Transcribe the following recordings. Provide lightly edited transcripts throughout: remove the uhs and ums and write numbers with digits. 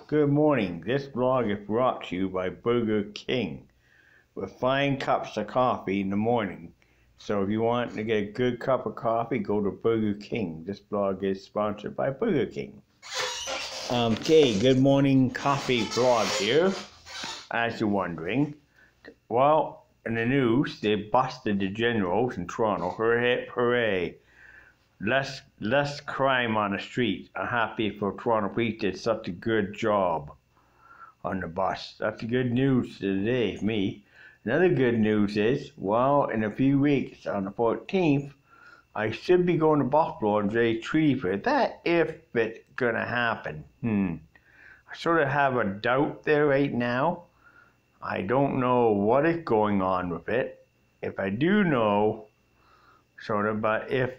Good morning. This vlog is brought to you by Burger King with fine cups of coffee in the morning. So if you want to get a good cup of coffee, go to Burger King. This vlog is sponsored by Burger King. Okay, good morning coffee vlog here. As you're wondering, well, in the news, they busted the generals in Toronto. Hooray, hooray. Less crime on the street. I'm happy for Toronto Police did such a good job on the bus. That's the good news today for me. Another good news is, well, in a few weeks, on the 14th, I should be going to Buffalo and Jay Tree for that if it's gonna happen. I sort of have a doubt there right now. I don't know what is going on with it. If I do know, sort of, but if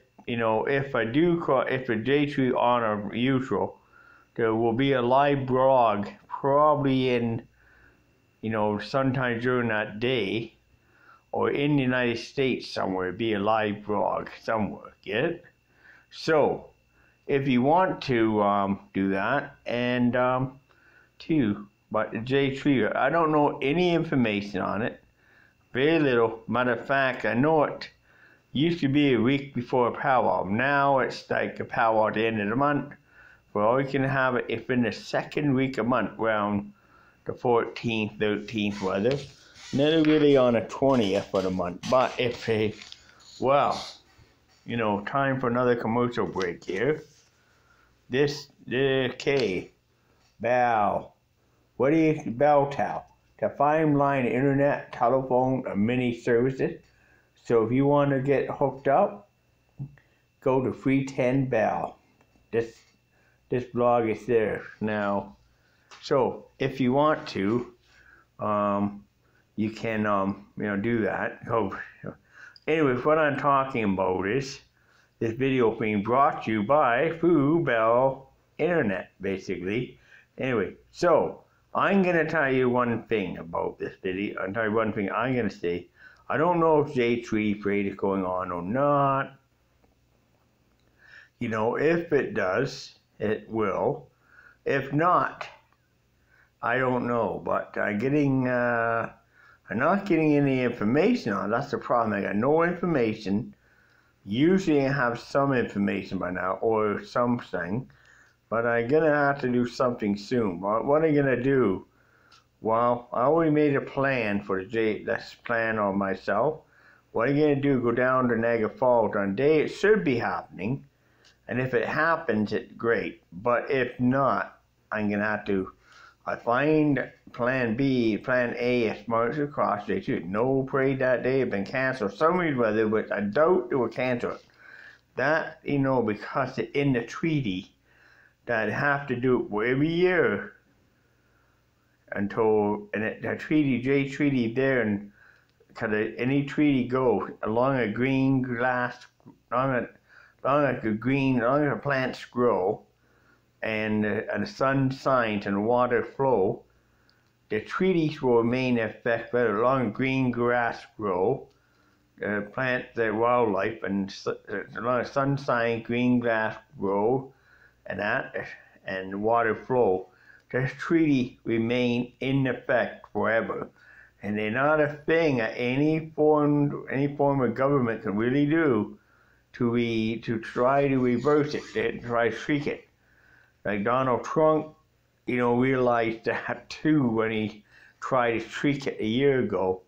I do call, if the J3 on or usual, there will be a live vlog probably in, sometime during that day, or in the United States somewhere, be a live vlog somewhere, get it? So, if you want to do that, and but the J3, I don't know any information on it, very little. Matter of fact, I know it used to be a week before a powwow. Now it's like a powwow at the end of the month. We're always going to have it if in the second week of month, around the 14th, 13th, whether. Never really on the 20th of the month. But if time for another commercial break here. Bell. What is Bell Tower? The fine line internet, telephone, and many services. So if you want to get hooked up, go to 310 Bell. This blog is there now. So if you want to, you can do that. Anyway, what I'm talking about is this video being brought to you by Bell Internet, basically. Anyway, so I'm gonna tell you one thing about this video. I'll tell you one thing I'm gonna say. I don't know if J3 parade is going on or not. If it does, it will. If not, I don't know. But I'm not getting any information on it. That's the problem. I got no information. Usually I have some information by now or something. But I'm gonna have to do something soon. What am I gonna do? Well, I already made a plan for this plan on myself. What I'm going to do, go down to Niagara Falls on a day it should be happening. And if it happens, it's great. But if not, I'm going to have to, I find plan B, plan A is marched across day 2. No parade that day, have been canceled. Some reason whether, but I doubt they will cancel it. That, because it's in the treaty that I have to do it every year. The treaty, J treaty there, and any treaty goes along a green grass, long as the plants grow, and the sun shines and water flow, the treaties will remain in effect. But as long as green grass grow, the plants, the wildlife, and as long as sun shines, green grass grow, and water flow. This treaty remain in effect forever, and they're not a thing that any form of government can really do to try to reverse it, to try to tweak it. Like Donald Trump, realized that too when he tried to tweak it a year ago,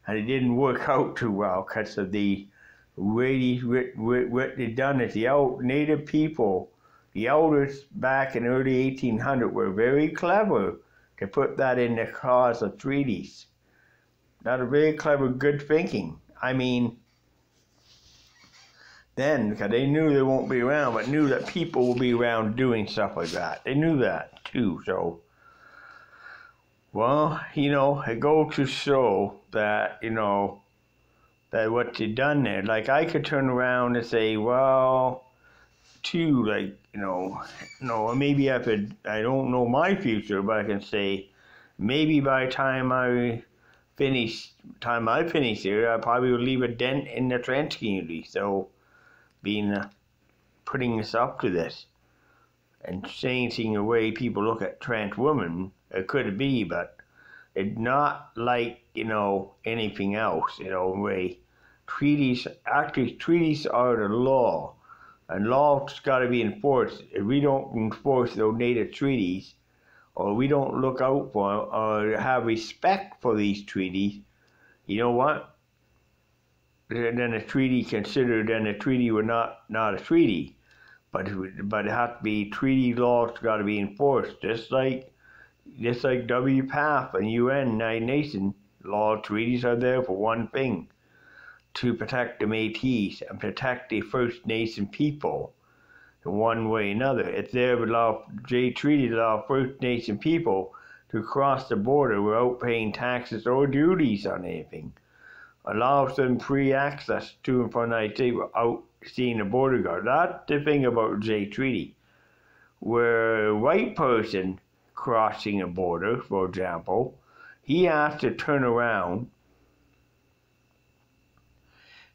and it didn't work out too well because of the way what they done is the native people. The elders back in the early 1800s were very clever to put that in the cause of treaties. Not a very clever, good thinking. Then, because they knew they won't be around, but knew that people will be around doing stuff like that. They knew that too, so. Well, it goes to show that, that what they done there. Like, I could turn around and say, well, maybe I don't know my future, but I can say maybe by the time I finish here, I probably will leave a dent in the trans community. So, putting this up to this, and changing the way people look at trans women. It could be, but it's not like, anything else, way treaties are the law, and law's got to be enforced. If we don't enforce those native treaties, or we don't look out for or have respect for these treaties, you know what? Then a treaty would not a treaty, but it has to be treaty laws got to be enforced, just like WPATH and UN, United Nations law treaties are there for one thing: to protect the Métis and protect the First Nation people in one way or another. It's there to allow treaty to allow First Nation people to cross the border without paying taxes or duties on anything. Allows them free access to and from the United States without seeing the border guard. That's the thing about J Treaty. Where a white person crossing a border, for example, he has to turn around.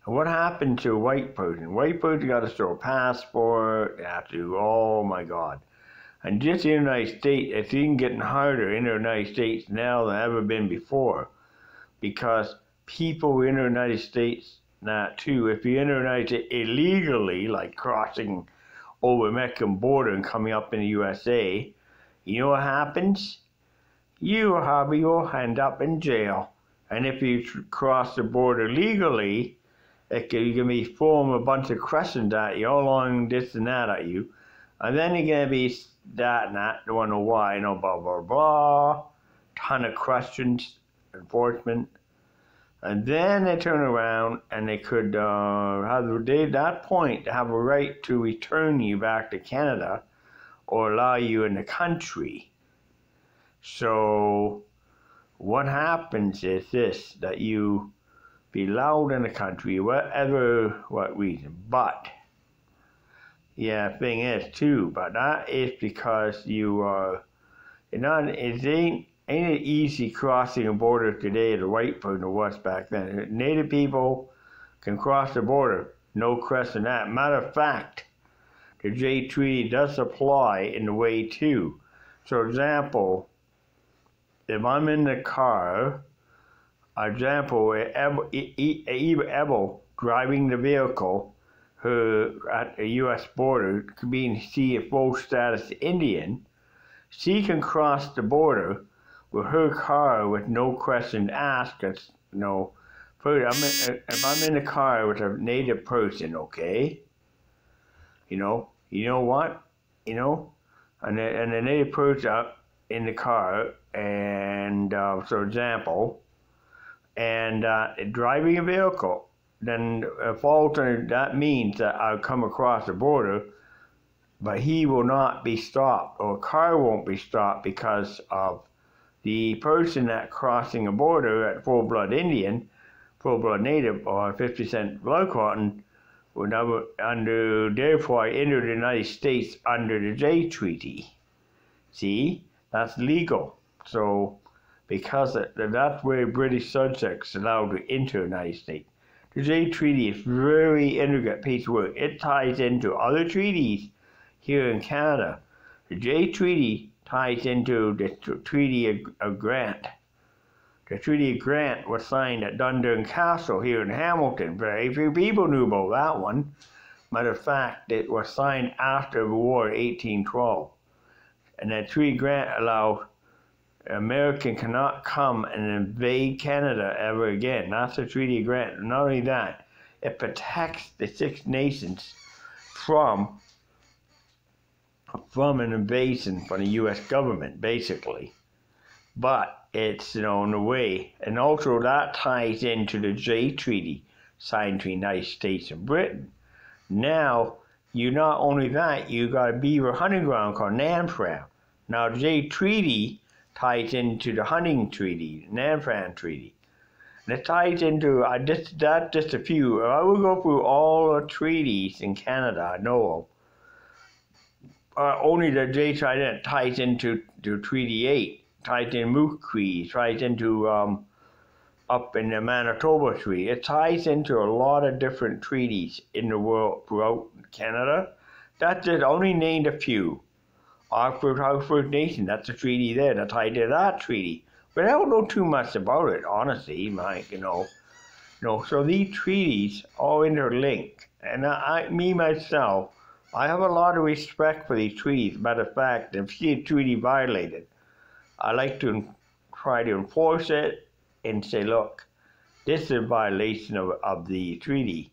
And what happened to a white person? White person got to show a passport, they have to, oh my God. And just in the United States, it's even getting harder in the United States now than ever been before. Because people in the United States, if you're in the United States illegally, like crossing over the Mexican border and coming up in the USA, you know what happens? You will end up in jail. And if you cross the border legally, you can be throwing a bunch of questions at you, all along this and that at you. And then you're going to be that and that, don't know why, blah, blah, blah. Ton of questions, enforcement. And then they turn around and they could at that point have a right to return you back to Canada or allow you in the country. So what happens is this, that you be allowed in the country, what reason. But thing is too, but that is because you are, it ain't easy crossing a border today as a white person or was back then. Native people can cross the border, no question that. Matter of fact, the J Treaty does apply in the way too. So example, if I'm in the car, example, Ebel driving the vehicle at the U.S. border, being a full status Indian, she can cross the border with her car with no question asked. If I'm in the car with a native person, okay, you know what, and the native person in the car, and so example, and driving a vehicle, then that means that I'll come across the border, but he will not be stopped, or a car won't be stopped because of the person that crossing a border at full-blood Indian, full-blood Native, or 50% blood clotting, would therefore enter the United States under the J Treaty. See, that's legal. So, because that's where British subjects allowed to enter the United States. The J Treaty is very intricate piece of work. It ties into other treaties here in Canada. The J Treaty ties into the Treaty of Grant. The Treaty of Grant was signed at Dundurn Castle here in Hamilton. Very few people knew about that one. Matter of fact, it was signed after the war of 1812. And that Treaty of Grant allowed American cannot come and invade Canada ever again. That's the Treaty of Grant. Not only that, it protects the Six Nations from an invasion from the U.S. government, basically. But it's, in a way, and also that ties into the J Treaty signed between the United States and Britain. Now, you not only that, you got a beaver hunting ground called Nanfran. Now, the J Treaty ties into the hunting treaty, Nanfran Treaty. And it ties into, just a few. I will go through all the treaties in Canada I know of. Only the J Treaty ties into Treaty 8, ties in Moose Cree, ties into up in the Manitoba Treaty. It ties into a lot of different treaties in the world throughout Canada. That's just only named a few. Oxford House First Nation, that's a treaty there, the tied to that treaty. But I don't know too much about it, honestly, Mike, so these treaties all interlink. And myself, I have a lot of respect for these treaties. Matter of fact, if see a treaty violated, I like to try to enforce it and say, look, this is a violation of the treaty.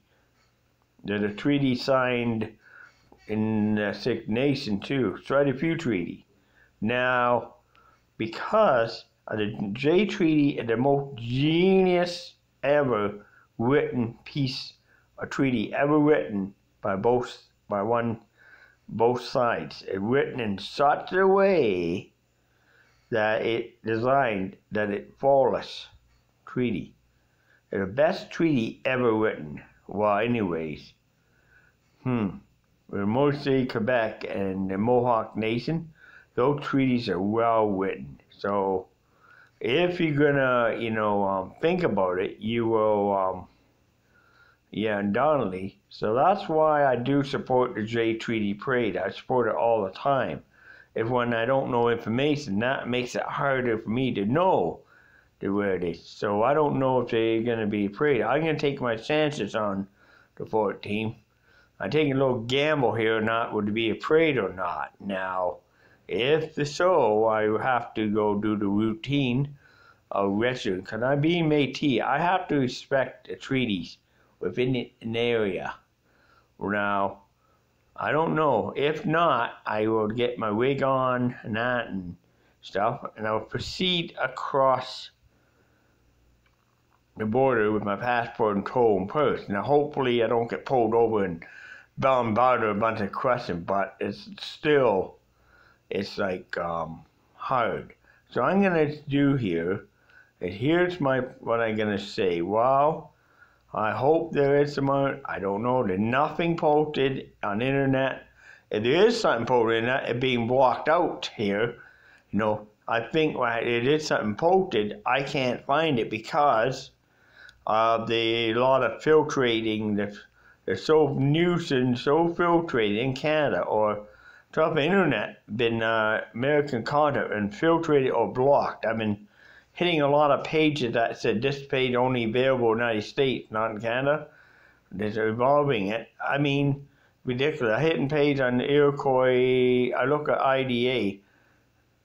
There's a treaty signed in the Six Nations too, quite a few treaties. Now, because of the J Treaty is the most genius ever written piece, a treaty ever written by both sides. It's written in such a way that it designed that it's flawless treaty. It's the best treaty ever written. Well, anyways, with mostly Quebec and the Mohawk Nation, those treaties are well written. So if you're gonna, think about it, you will, undoubtedly. So that's why I do support the J Treaty Parade. I support it all the time. If when I don't know information, that makes it harder for me to know where it is. So I don't know if they're gonna be parade. I'm gonna take my chances on the 14th. I'm taking a little gamble here, not would it be a parade or not. Now, if so, I have to go do the routine of registering. Because I'm being Métis, I have to respect the treaties within an area. Now, I don't know. If not, I will get my wig on and that and stuff, and I'll proceed across the border with my passport and tow and purse. Now, hopefully, I don't get pulled over and bombarded with a bunch of questions, but it's like hard. So I'm gonna do here, and here's what I'm gonna say. Well, I hope there is some, I don't know, there's nothing posted on the internet. If there is something posted on the internet, it's being blocked out here. I think when it is something posted, I can't find it because of the lot of filtrating. They're so news and so filtrated in Canada or throughout the internet, been American content and filtrated or blocked. I've been hitting a lot of pages that said this page only available in the United States, not in Canada. They're evolving it. I mean, ridiculous. I hit a page on the Iroquois, I look at IDA,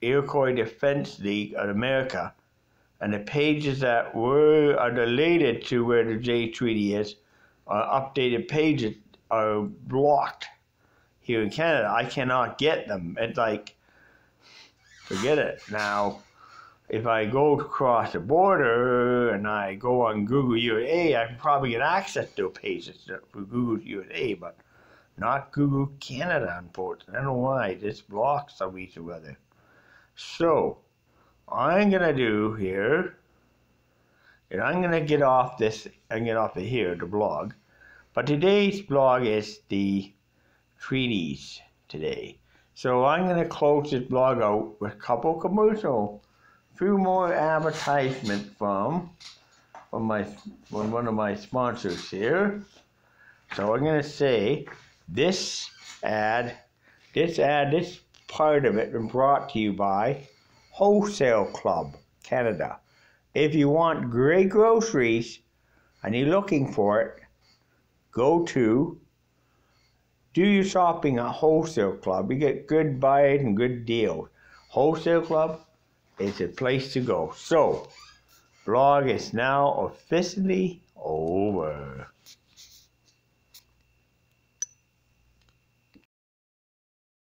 Iroquois Defense League of America, and the pages that are related to where the J Treaty is, updated pages are blocked here in Canada. I cannot get them. It's like, forget it. Now, if I go across the border and I go on Google USA, I can probably get access to pages for Google USA, but not Google Canada, unfortunately. I don't know why. This blocks some reason or other. So, I'm going to do here, and I'm going to get off this, and get off of here, the blog. But today's blog is the treaties today. So I'm going to close this blog out with a couple commercials. Few more advertisement from one of my sponsors here. So I'm going to say this part of it is brought to you by Wholesale Club Canada. If you want great groceries and you're looking for it, do your shopping at Wholesale Club. You get good buys and good deals. Wholesale Club is a place to go. So, blog is now officially over.